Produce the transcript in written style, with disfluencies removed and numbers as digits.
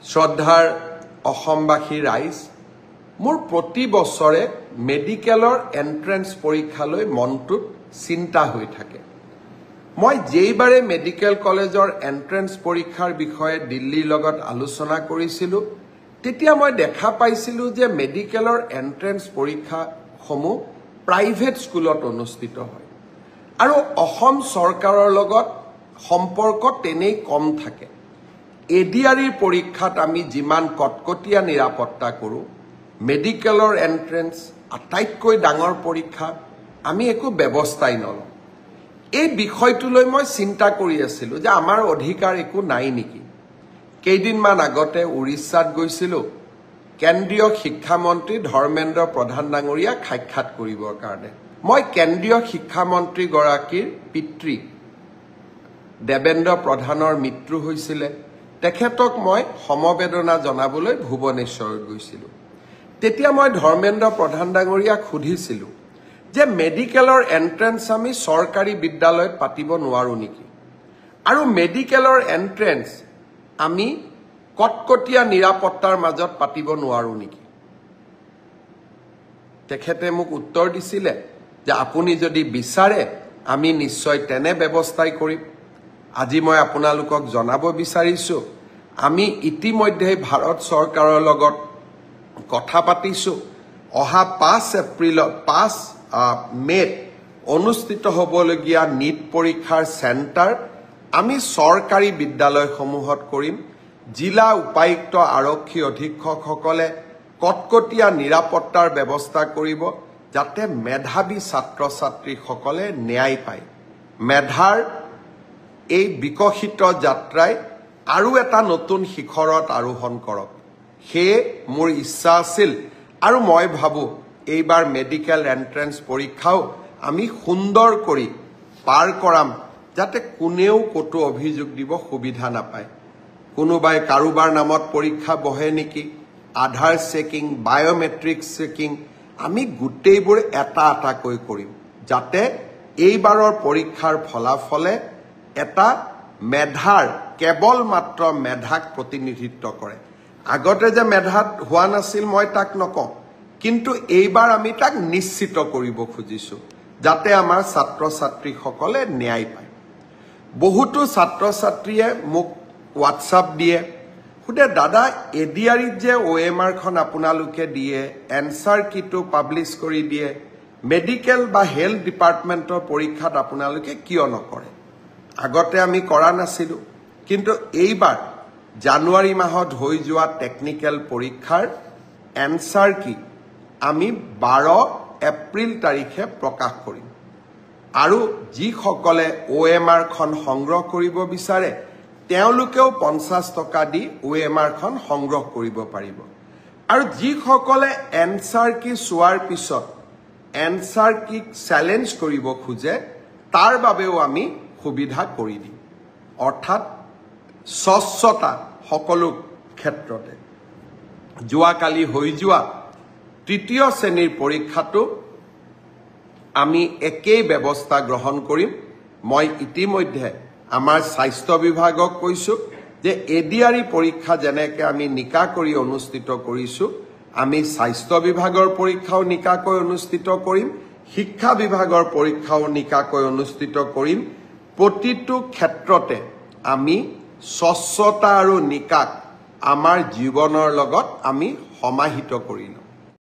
শ্ৰদ্ধাৰ অসমবাসী ৰাইজ মোৰ প্ৰতি বছৰে মেডিকেলৰ এন্ট্ৰেন্স পৰীক্ষালৈ মনটোত চিন্তা হৈ থাকে মই যেইবাৰে মেডিকেল কলেজৰ এন্ট্ৰেন্স পৰীক্ষাৰ বিষয়ে দিল্লীৰ লগত আলোচনা কৰিছিলো তেতিয়া মই দেখা পাইছিলো যে মেডিকেলৰ এন্ট্ৰেন্স পৰীক্ষা সমূহ প্ৰাইভেট স্কুলত অনুষ্ঠিত হয় আৰু অসম চৰকাৰৰ লগত সম্পৰ্ক তেনেই কম থাকে এডিআৰিৰ পৰীক্ষাত আমি যিমান কটকটীয়া নিৰাপত্তা কৰো মেডিকেলৰ এন্ট্ৰেন্স আটাইতকৈ ডাঙৰ পৰীক্ষা আমি একো ব্যৱস্থাই নলওঁ এই বিষয়টোলৈ মই চিন্তা কৰি আছিলো যে আমাৰ অধিকাৰ একো নাই নেকি কেইদিনমান আগতে উৰিষ্যাত গৈছিলো কেন্দ্ৰীয় শিক্ষামন্ত্ৰী ধৰ্মেন্দ্ৰ প্ৰধান ডাঙৰীয়া সাক্ষাৎ কৰিবৰ কাৰণে মই কেন্দ্ৰীয় শিক্ষামন্ত্ৰী গৰাকীৰ পিতৃ দেবেন্দ্ৰ প্ৰধানৰ মৃত্যু হৈছিল তেখেতক মই সমবেদনা জনাবলৈ ভুৱনেশ্বৰত গৈছিলো তেতিয়া মই ধৰ্মেন্দ্ৰ প্ৰধান ডাঙৰীয়াক সুধিছিলো যে মেডিকেলৰ এন্ট্ৰেন্স আমি চৰকাৰী বিদ্যালয়ত পাতিব নোৱাৰো নেকি আৰু মেডিকেলৰ এন্ট্ৰেন্স আমি কটকটীয়া নিৰাপত্তাৰ মাজত পাতিব নোৱাৰো নেকি তেখেতে মোক উত্তৰ দিছিলে যে আপুনি যদি বিচাৰে আমি নিশ্চয় তেনে ব্যৱস্থাই কৰিম আজি মই আপোনালোকক জনাব বিচাৰিছো আমি ইতিমধ্যে ভাৰত চৰকাৰৰ লগত কথা পাতিছো অহা 5 এপ্ৰিলত 5 মেত অনুষ্ঠিত হ'বলগীয়া নিট পৰীক্ষাৰ চেণ্টাৰ আমি চৰকাৰী বিদ্যালয়সমূহত কৰিম জিলা উপায়ুক্ত আৰক্ষী অধীক্ষকসকলে কটকটীয়া নিৰাপত্তাৰ ব্যৱস্থা কৰিব যাতে মেধাবী ছাত্ৰ ছাত্ৰীসকলে ন্যায় পায় মেধাৰ এই বিকশিত যাত্ৰাই আৰু এটা নতুন শিখৰত আৰোহণ কৰক হে মোৰ ইচ্ছা আছিল আৰু মই ভাবো এইবাৰ মেডিকেল এন্ট্ৰেন্স পৰীক্ষাও আমি সুন্দৰ কৰি পাৰ কৰাম যাতে কোনেও কতো অভিযোগ দিব সুবিধা নাপায় কোনোবাই কাৰোবাৰ নামত পৰীক্ষা বহে নেকি আধাৰ চেকিং বায়োমেট্ৰিক চেকিং আমি গুটেইবোৰ এটা এটাকৈ কৰিম যাতে এইবাৰৰ পৰীক্ষাৰ ফলাফলে এটা মেধাৰ কেৱল মাত্ৰ মেধাক প্ৰতিনিধিত্ব কৰে আগতে যে মেধাত হোৱা নাছিল মই তাক নকওঁ কিন্তু এইবাৰ আমি তাক নিশ্চিত কৰিব খুজিছো যাতে আমাৰ ছাত্ৰ ছাত্ৰীসকলে ন্যায় পায় বহুতো ছাত্ৰ ছাত্ৰীয়ে মোক হোৱাটছআপ দিয়ে খুদে দাদা এডিআৰিত যে ওএমআৰ খন আপোনালোকে দিয়ে এনসাৰ কিটো পাবলিশ কৰি দিয়ে মেডিকেল বা হেলথ ডিপাৰ্টমেন্টৰ পৰীক্ষাত আপোনালোকে কিয় নকৰে আগতে আমি কৰা নাছিলো কিন্তু এইবাৰ জানুৱাৰী মাহত হৈ যোৱা টেকনিক্যাল পৰীক্ষাৰ এনসাৰ কি আমি 12 এপ্ৰিল তাৰিখে প্ৰকাশ কৰিম আৰু যি সকলে ওএমআৰ খন সংগ্ৰহ কৰিব বিচাৰে তেওঁলোকেও 50 টকা দি ওএমআৰ খন সংগ্ৰহ কৰিব পাৰিব আৰু যি সকলে এনসাৰ কি সোৱাৰ পিছত এনসাৰ কি চ্যালেঞ্জ কৰিব খুজে তাৰ বাবেও আমি সুবিধা কৰি দিম অৰ্থাৎ স্বচ্ছতা সকলো ক্ষেত্ৰতে যোৱাকালি হৈ যোৱা তৃতীয় শ্ৰেণীৰ পৰীক্ষাটো আমি একেই ব্যৱস্থা গ্ৰহণ কৰিম মই ইতিমধ্যে আমাৰ স্বাস্থ্য বিভাগক কৈছো যে এডিআৰি পৰীক্ষা যেনেকৈ আমি নিকাকৈ অনুষ্ঠিত কৰিছো আমি স্বাস্থ্য বিভাগৰ পৰীক্ষাও নিকাকৈ অনুষ্ঠিত কৰিম শিক্ষা বিভাগৰ পৰীক্ষাও নিকাকৈ অনুষ্ঠিত কৰিম প্ৰতিটো ক্ষেত্ৰতে আমি স্বচ্ছতা আৰু নিকাক আমাৰ জীৱনৰ লগত আমি সমাহিত কৰিলো